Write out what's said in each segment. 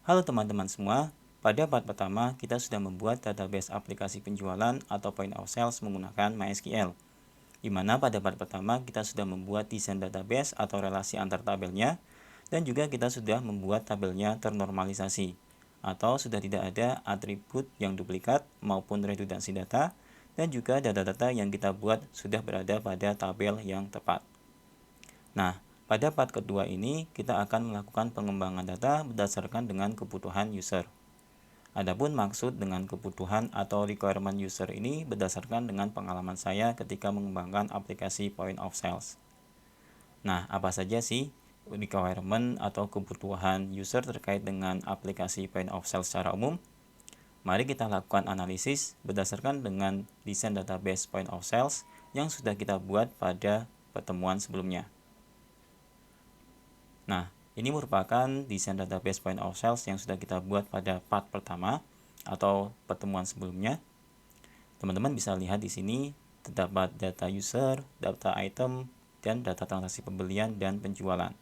Halo teman-teman semua, pada part pertama kita sudah membuat database aplikasi penjualan atau point of sales menggunakan MySQL. Di mana pada part pertama kita sudah membuat desain database atau relasi antar tabelnya, dan juga kita sudah membuat tabelnya ternormalisasi, atau sudah tidak ada atribut yang duplikat maupun redundansi data, dan juga data-data yang kita buat sudah berada pada tabel yang tepat. Nah, pada part kedua ini kita akan melakukan pengembangan data berdasarkan dengan kebutuhan user. Adapun maksud dengan kebutuhan atau requirement user ini berdasarkan dengan pengalaman saya ketika mengembangkan aplikasi Point of Sales. Nah, apa saja sih requirement atau kebutuhan user terkait dengan aplikasi Point of Sales secara umum? Mari kita lakukan analisis berdasarkan dengan desain database Point of Sales yang sudah kita buat pada pertemuan sebelumnya. Nah, ini merupakan desain database Point of Sales yang sudah kita buat pada part pertama atau pertemuan sebelumnya. Teman-teman bisa lihat di sini terdapat data user, data item, dan data transaksi pembelian dan penjualan.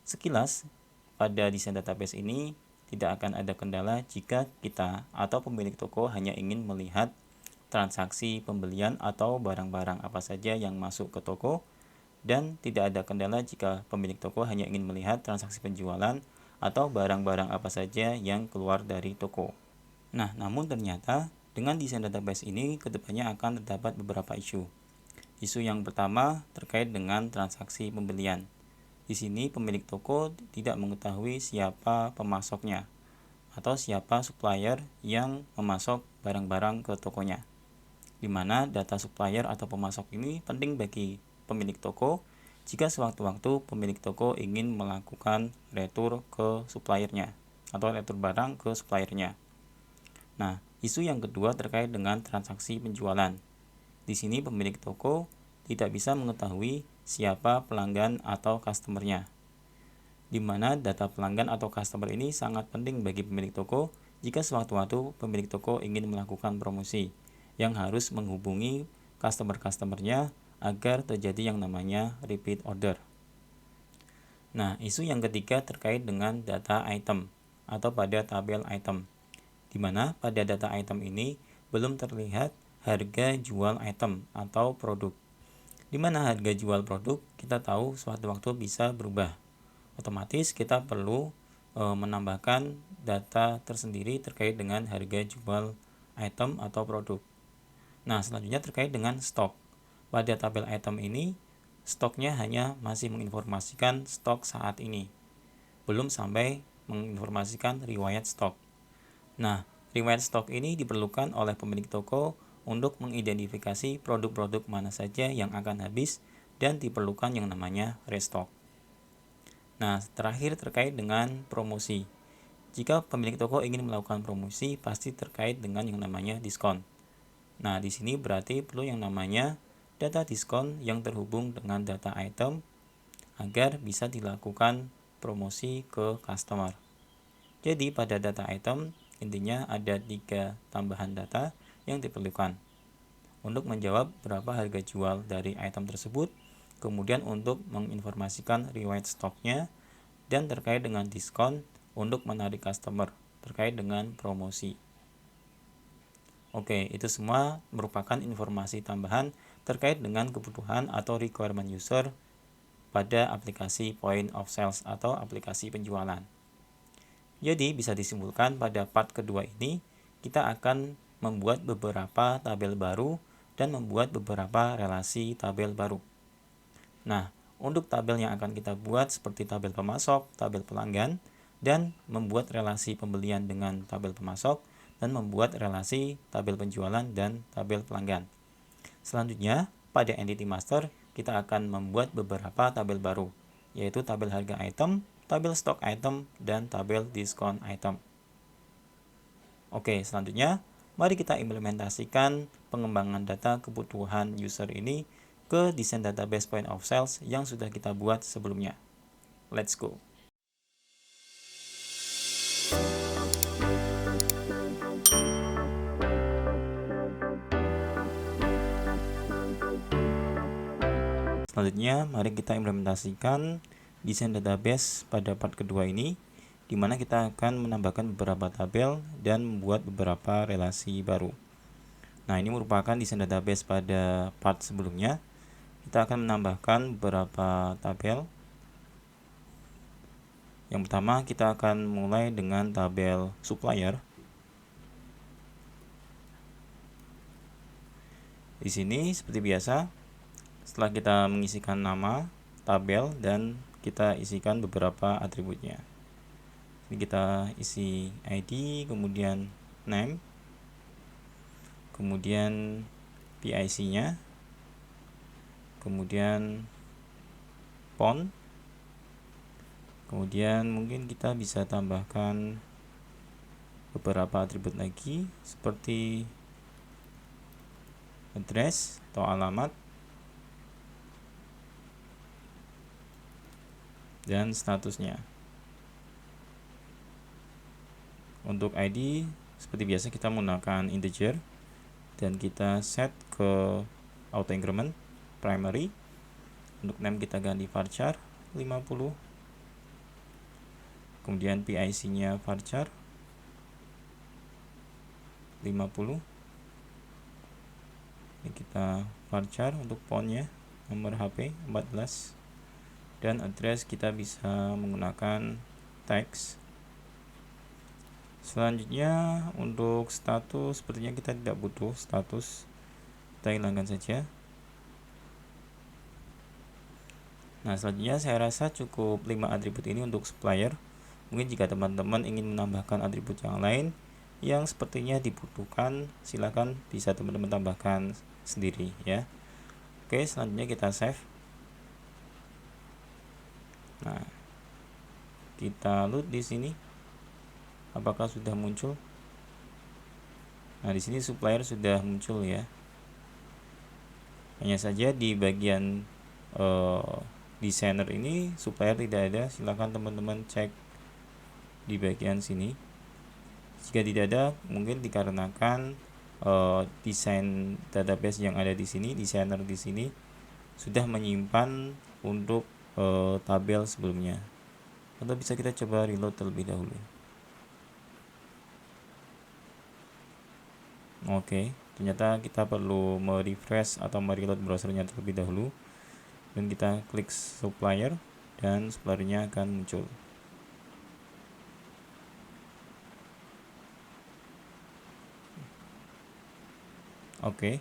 Sekilas, pada desain database ini tidak akan ada kendala jika kita atau pemilik toko hanya ingin melihat transaksi pembelian atau barang-barang apa saja yang masuk ke toko, dan tidak ada kendala jika pemilik toko hanya ingin melihat transaksi penjualan atau barang-barang apa saja yang keluar dari toko. Nah, namun ternyata dengan desain database ini kedepannya akan terdapat beberapa isu. Isu yang pertama terkait dengan transaksi pembelian. Di sini pemilik toko tidak mengetahui siapa pemasoknya atau siapa supplier yang memasok barang-barang ke tokonya, di mana data supplier atau pemasok ini penting bagi pemilik toko jika sewaktu-waktu pemilik toko ingin melakukan retur ke suppliernya atau retur barang ke suppliernya. Nah, isu yang kedua terkait dengan transaksi penjualan. Di sini pemilik toko tidak bisa mengetahui siapa pelanggan atau customernya, di mana data pelanggan atau customer ini sangat penting bagi pemilik toko jika sewaktu-waktu pemilik toko ingin melakukan promosi yang harus menghubungi customer-customernya agar terjadi yang namanya repeat order. Nah, isu yang ketiga terkait dengan data item atau pada tabel item, di mana pada data item ini belum terlihat harga jual item atau produk. Di mana harga jual produk kita tahu suatu waktu bisa berubah. Otomatis kita perlu menambahkan data tersendiri terkait dengan harga jual item atau produk. Nah, selanjutnya terkait dengan stok. Pada tabel item ini, stoknya hanya masih menginformasikan stok saat ini, belum sampai menginformasikan riwayat stok. Nah, riwayat stok ini diperlukan oleh pemilik toko untuk mengidentifikasi produk-produk mana saja yang akan habis dan diperlukan yang namanya restock. Nah, terakhir terkait dengan promosi. Jika pemilik toko ingin melakukan promosi, pasti terkait dengan yang namanya diskon. Nah, di sini berarti perlu yang namanya data diskon yang terhubung dengan data item agar bisa dilakukan promosi ke customer. Jadi pada data item intinya ada 3 tambahan data yang diperlukan untuk menjawab berapa harga jual dari item tersebut, kemudian untuk menginformasikan riwayat stoknya, dan terkait dengan diskon untuk menarik customer terkait dengan promosi. Oke, itu semua merupakan informasi tambahan terkait dengan kebutuhan atau requirement user pada aplikasi Point of Sales atau aplikasi penjualan. Jadi bisa disimpulkan pada part kedua ini kita akan membuat beberapa tabel baru dan membuat beberapa relasi tabel baru. Nah, untuk tabel yang akan kita buat seperti tabel pemasok, tabel pelanggan, dan membuat relasi pembelian dengan tabel pemasok, dan membuat relasi tabel penjualan dan tabel pelanggan. Selanjutnya, pada entity master kita akan membuat beberapa tabel baru, yaitu tabel harga item, tabel stok item, dan tabel diskon item. Oke, selanjutnya mari kita implementasikan pengembangan data kebutuhan user ini ke desain database Point of Sales yang sudah kita buat sebelumnya. Let's go. Selanjutnya, mari kita implementasikan desain database pada part kedua ini, di mana kita akan menambahkan beberapa tabel dan membuat beberapa relasi baru. Nah, ini merupakan desain database pada part sebelumnya. Kita akan menambahkan beberapa tabel. Yang pertama, kita akan mulai dengan tabel supplier. Di sini seperti biasa, setelah kita mengisikan nama, tabel, dan kita isikan beberapa atributnya. Ini kita isi ID, kemudian name, kemudian PIC-nya, kemudian font, kemudian mungkin kita bisa tambahkan beberapa atribut lagi seperti address atau alamat dan statusnya. Untuk ID seperti biasa kita menggunakan integer dan kita set ke auto increment primary. Untuk name kita ganti varchar 50, kemudian PIC-nya varchar 50. Ini kita varchar untuk fontnya, nomor HP 14, dan address kita bisa menggunakan teks. Selanjutnya untuk status, sepertinya kita tidak butuh status, kita hilangkan saja. Nah, selanjutnya saya rasa cukup 5 atribut ini untuk supplier. Mungkin jika teman-teman ingin menambahkan atribut yang lain yang sepertinya dibutuhkan, silakan bisa teman-teman tambahkan sendiri ya. Oke, selanjutnya kita save. Nah, kita load di sini. Apakah sudah muncul? Nah, di sini supplier sudah muncul ya. Hanya saja di bagian designer ini supplier tidak ada. Silakan teman-teman cek di bagian sini. Jika tidak ada, mungkin dikarenakan desain database yang ada di sini, designer di sini sudah menyimpan untuk tabel sebelumnya. Atau bisa kita coba reload terlebih dahulu. Oke, ternyata kita perlu merefresh atau mereload browsernya terlebih dahulu, dan kita klik supplier dan suppliernya akan muncul. Oke.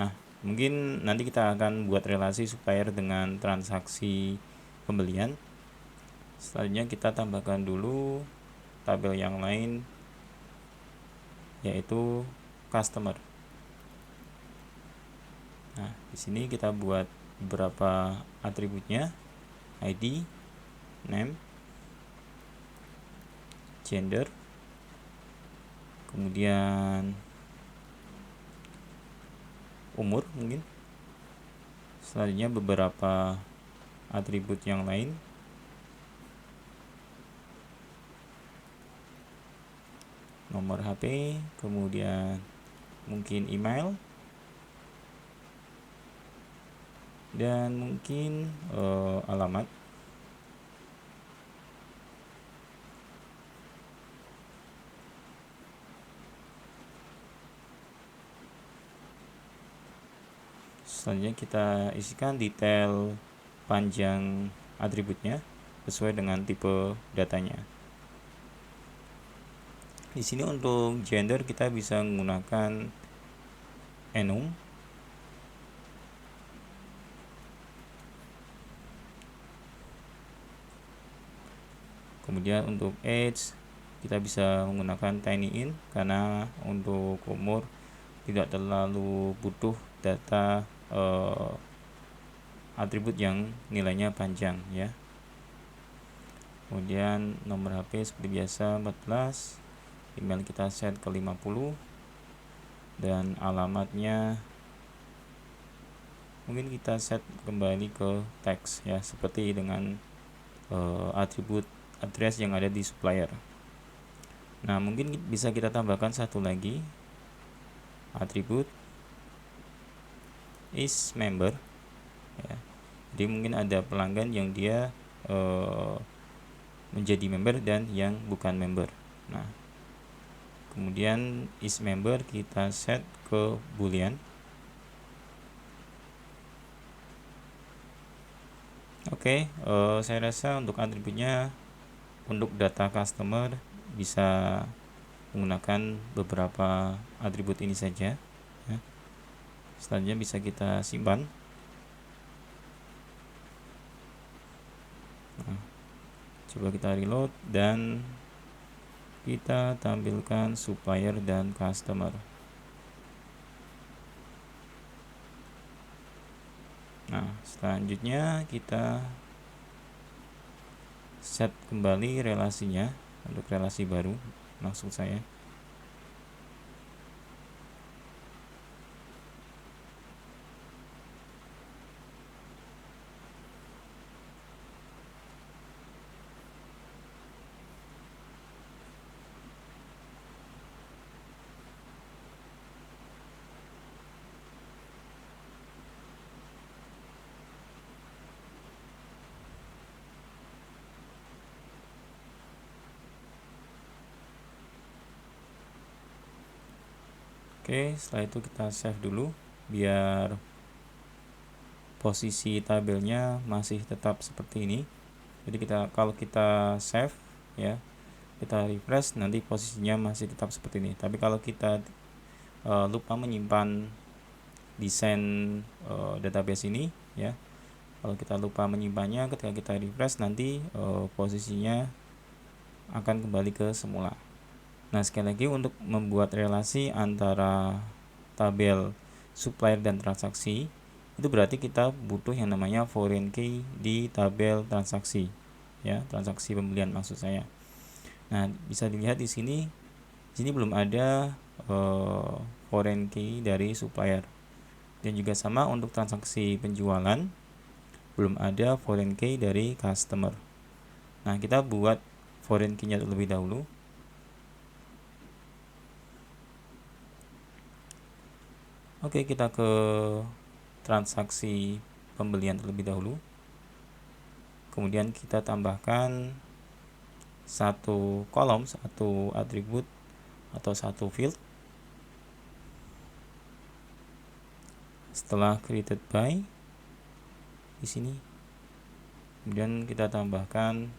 Nah, mungkin nanti kita akan buat relasi supplier dengan transaksi pembelian. Selanjutnya kita tambahkan dulu tabel yang lain, yaitu customer. Nah, di sini kita buat beberapa atributnya, ID, name, gender, kemudian umur mungkin. Selanjutnya beberapa atribut yang lain, nomor HP, kemudian mungkin email, dan mungkin alamat. Selanjutnya kita isikan detail panjang atributnya sesuai dengan tipe datanya. Di sini untuk gender kita bisa menggunakan enum. Kemudian untuk age kita bisa menggunakan tinyInt karena untuk umur tidak terlalu butuh data atribut yang nilainya panjang ya. Kemudian nomor HP seperti biasa 14, email kita set ke 50, dan alamatnya mungkin kita set kembali ke teks ya, seperti dengan atribut address yang ada di supplier. Nah, mungkin bisa kita tambahkan satu lagi atribut is member ya. Jadi mungkin ada pelanggan yang dia menjadi member dan yang bukan member. Nah, kemudian is member kita set ke boolean. Oke, saya rasa untuk atributnya untuk data customer bisa menggunakan beberapa atribut ini saja ya. Selanjutnya bisa kita simpan. Nah, coba kita reload dan kita tampilkan supplier dan customer. Nah, selanjutnya kita set kembali relasinya untuk relasi baru, maksud saya. Oke, setelah itu kita save dulu biar posisi tabelnya masih tetap seperti ini. Jadi kalau kita save ya, kita refresh, nanti posisinya masih tetap seperti ini. Tapi kalau kita lupa menyimpan desain database ini ya, kalau kita lupa menyimpannya, ketika kita refresh nanti posisinya akan kembali ke semula. Nah, sekali lagi untuk membuat relasi antara tabel supplier dan transaksi, itu berarti kita butuh yang namanya foreign key di tabel transaksi ya, transaksi pembelian maksud saya. Nah, bisa dilihat di sini belum ada foreign key dari supplier. Dan juga sama untuk transaksi penjualan, belum ada foreign key dari customer. Nah, kita buat foreign key-nya terlebih dahulu. Oke, kita ke transaksi pembelian terlebih dahulu. Kemudian kita tambahkan satu kolom, satu atribut atau satu field. Setelah created by di sini, kemudian kita tambahkan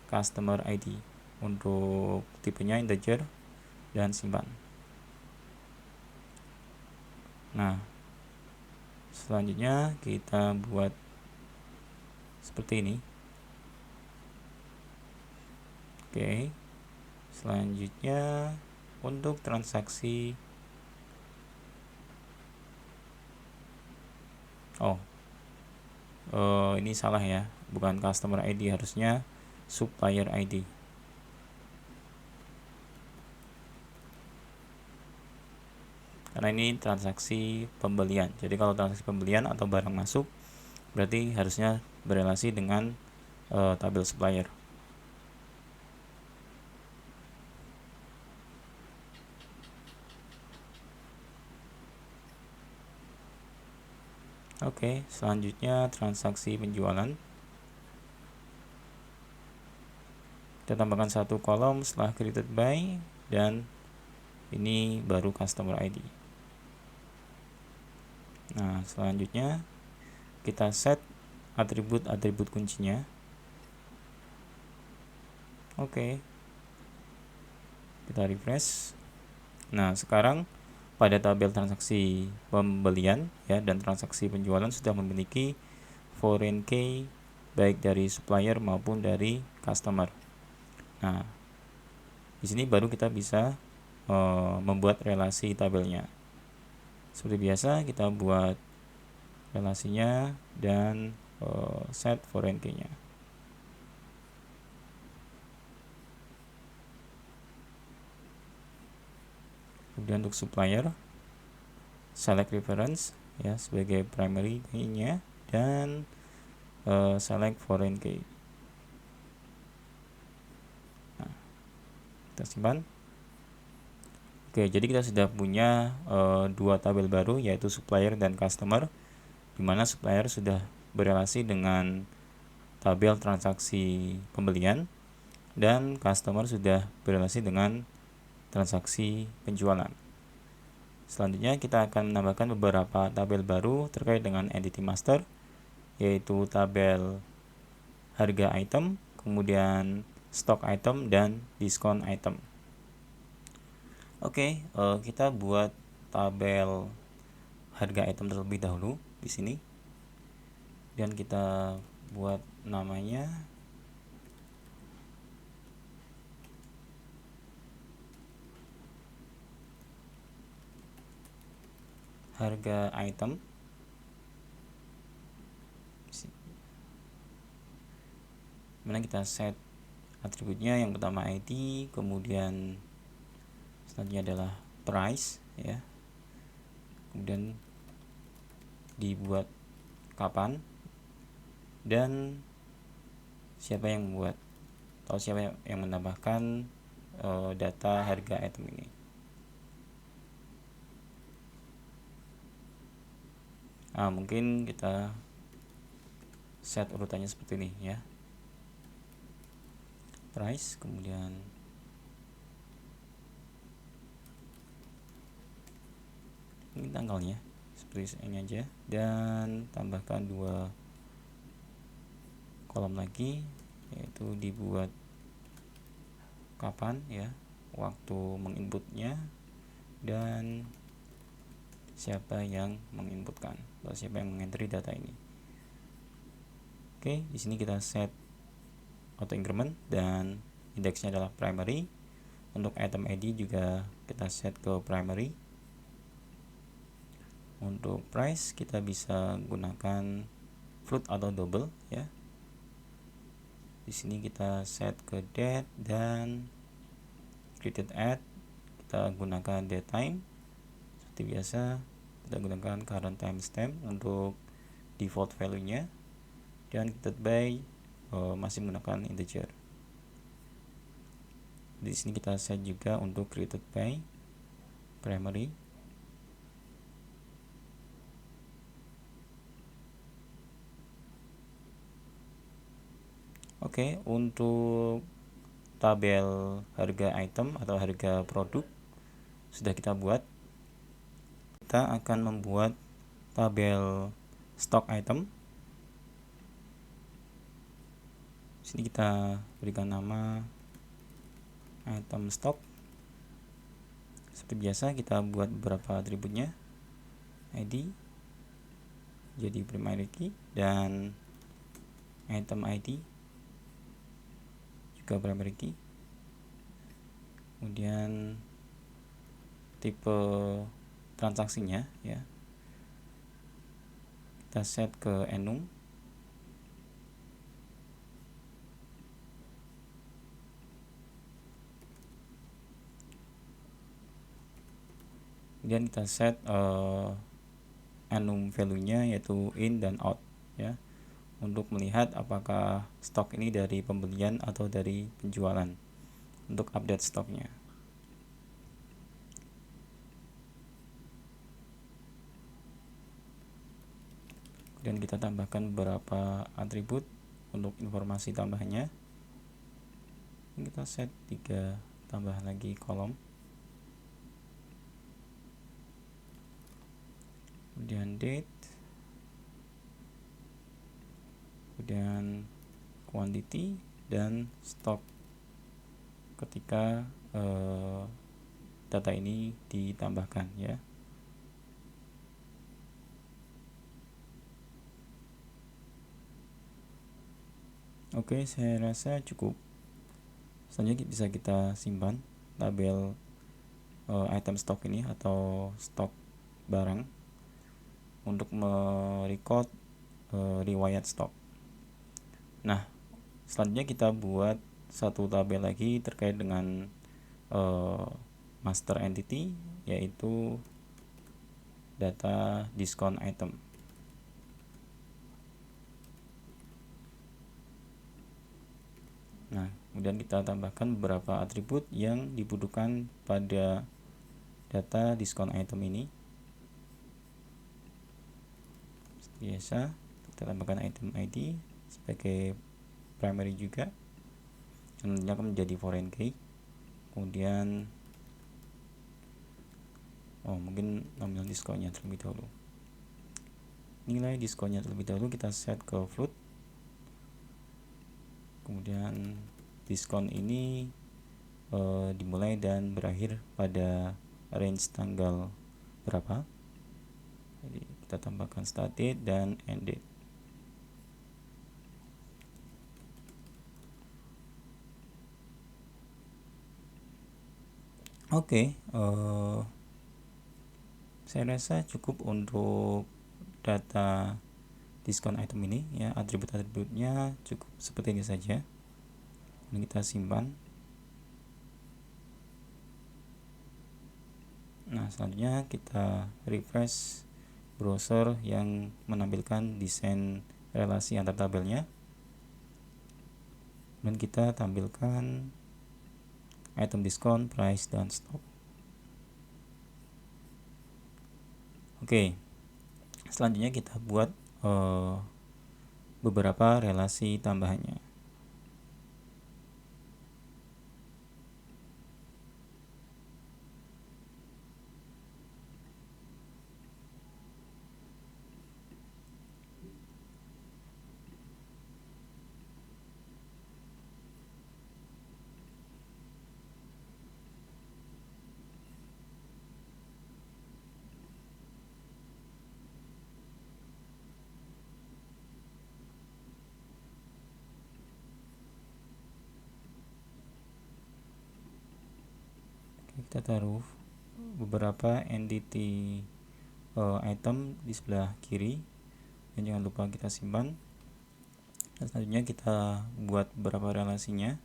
customer ID untuk tipenya integer dan simpan. Nah, selanjutnya kita buat seperti ini. Oke, selanjutnya untuk transaksi ini salah ya, bukan customer ID, harusnya supplier ID. Karena ini transaksi pembelian. Jadi kalau transaksi pembelian atau barang masuk, berarti harusnya berelasi dengan tabel supplier. Oke, selanjutnya transaksi penjualan. Kita tambahkan satu kolom setelah created by, dan ini baru customer ID. Nah, selanjutnya kita set atribut-atribut kuncinya. Oke, kita refresh. Nah, sekarang pada tabel transaksi pembelian ya dan transaksi penjualan sudah memiliki foreign key baik dari supplier maupun dari customer. Nah, di sini baru kita bisa membuat relasi tabelnya. Seperti biasa, kita buat relasinya dan set foreign key-nya. Kemudian untuk supplier, select reference ya sebagai primary key-nya dan select foreign key. Nah, kita simpan. Oke, jadi kita sudah punya dua tabel baru, yaitu supplier dan customer, di mana supplier sudah berelasi dengan tabel transaksi pembelian dan customer sudah berrelasi dengan transaksi penjualan. Selanjutnya kita akan menambahkan beberapa tabel baru terkait dengan entity master, yaitu tabel harga item, kemudian stok item dan diskon item. Oke, kita buat tabel harga item terlebih dahulu di sini. Dan kita buat namanya harga item. Mana kita set atributnya, yang pertama ID, kemudian selanjutnya adalah price ya. Kemudian dibuat kapan dan siapa yang membuat atau siapa yang menambahkan data harga item ini. Mungkin kita set urutannya seperti ini ya. Price, kemudian ini tanggalnya seperti ini aja, dan tambahkan 2 kolom lagi, yaitu dibuat kapan ya, waktu menginputnya, dan siapa yang menginputkan atau siapa yang mengentry data ini. Oke, di sini kita set auto increment dan indeksnya adalah primary. Untuk item ID juga kita set ke primary. Untuk price kita bisa gunakan float atau double ya. Di sini kita set ke date dan created at kita gunakan date time. Seperti biasa kita gunakan current timestamp untuk default value-nya, dan created by masih menggunakan integer. Di sini kita set juga untuk created by primary. Oke, untuk tabel harga item atau harga produk sudah kita buat. Kita akan membuat tabel stock item. Sini kita berikan nama item stock. Seperti biasa kita buat beberapa atributnya. ID jadi primary key dan item ID juga primary key. Kemudian tipe transaksinya ya, kita set ke enum. Kemudian kita set enum value-nya yaitu in dan out ya, untuk melihat apakah stok ini dari pembelian atau dari penjualan untuk update stoknya. Kemudian kita tambahkan beberapa atribut untuk informasi tambahannya. Kita set 3 tambahan lagi kolom. Kemudian date, kemudian quantity dan stok ketika data ini ditambahkan ya. Oke, saya rasa cukup. Selanjutnya bisa kita simpan tabel item stok ini atau stok barang untuk merecord riwayat stok. Nah, selanjutnya kita buat satu tabel lagi terkait dengan master entity, yaitu data diskon item. Nah, kemudian kita tambahkan beberapa atribut yang dibutuhkan pada data diskon item ini. Seperti biasa, kita tambahkan item ID sebagai primary juga, nantinya akan menjadi foreign key. Kemudian mungkin nominal diskonnya terlebih dahulu, nilai diskonnya terlebih dahulu kita set ke float. Kemudian diskon ini dimulai dan berakhir pada range tanggal berapa. Jadi kita tambahkan start date dan end date. Oke, saya rasa cukup untuk data diskon item ini ya. Atribut-atributnya cukup seperti ini saja. Ini kita simpan. Nah, selanjutnya kita refresh browser yang menampilkan desain relasi antar tabelnya, dan kita tampilkan item diskon, price, dan stop. Oke, selanjutnya kita buat beberapa relasi tambahannya. Kita taruh beberapa entity item di sebelah kiri, dan jangan lupa kita simpan. Dan selanjutnya kita buat beberapa relasinya.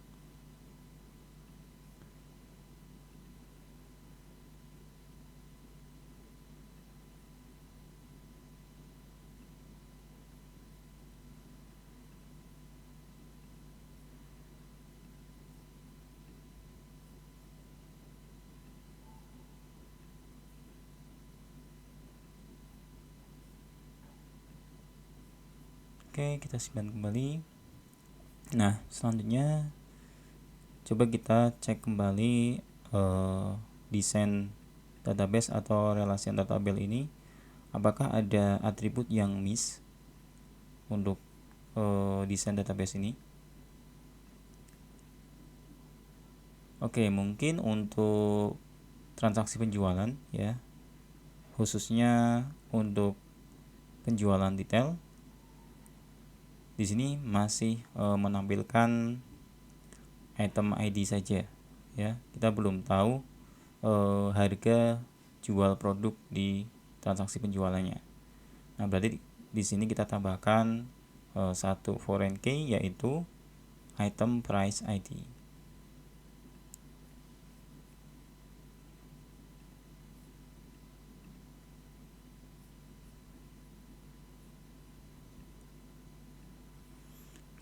Oke, kita simpan kembali. Nah, selanjutnya coba kita cek kembali desain database atau relasi antar tabel ini, apakah ada atribut yang miss untuk desain database ini. Oke, mungkin untuk transaksi penjualan ya, khususnya untuk penjualan detail, di sini masih menampilkan item ID saja ya. Kita belum tahu harga jual produk di transaksi penjualannya. Nah, berarti di sini kita tambahkan satu foreign key, yaitu item price ID.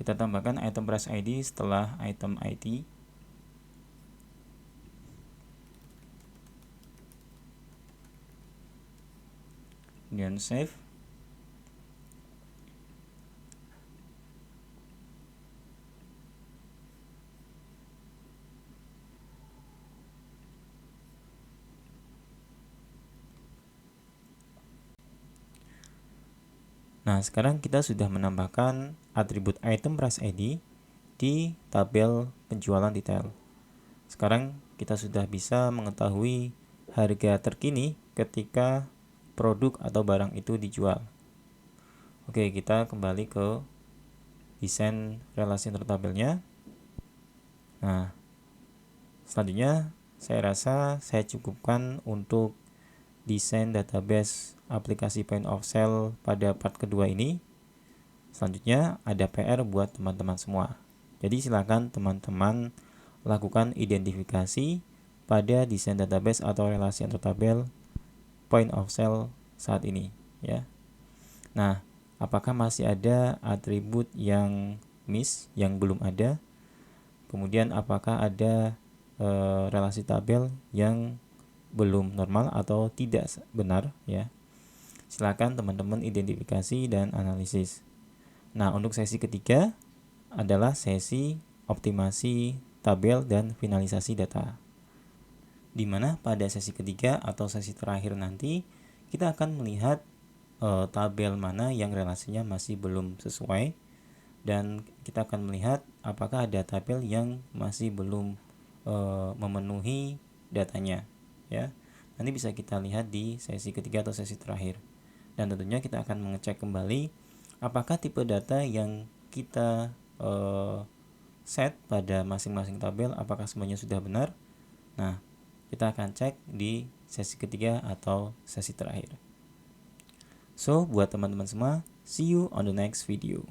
Kita tambahkan item price ID setelah item ID. Kemudian save. Nah, sekarang kita sudah menambahkan atribut item price ID di tabel penjualan detail. Sekarang kita sudah bisa mengetahui harga terkini ketika produk atau barang itu dijual. Oke, kita kembali ke desain relasi antar tabelnya. Nah, selanjutnya saya rasa saya cukupkan untuk desain database aplikasi point of sale pada part kedua ini. Selanjutnya ada PR buat teman-teman semua. Jadi silakan teman-teman lakukan identifikasi pada desain database atau relasi antar tabel point of sale saat ini ya. Nah, apakah masih ada atribut yang miss, yang belum ada? Kemudian apakah ada relasi tabel yang belum normal atau tidak benar ya. Silakan teman-teman identifikasi dan analisis. Nah, untuk sesi ketiga adalah sesi optimasi tabel dan finalisasi data. Di mana pada sesi ketiga atau sesi terakhir nanti kita akan melihat tabel mana yang relasinya masih belum sesuai, dan kita akan melihat apakah ada tabel yang masih belum memenuhi datanya, ya. Nanti bisa kita lihat di sesi ketiga atau sesi terakhir. Dan tentunya kita akan mengecek kembali apakah tipe data yang kita set pada masing-masing tabel apakah semuanya sudah benar. Nah, kita akan cek di sesi ketiga atau sesi terakhir. So, buat teman-teman semua, see you on the next video.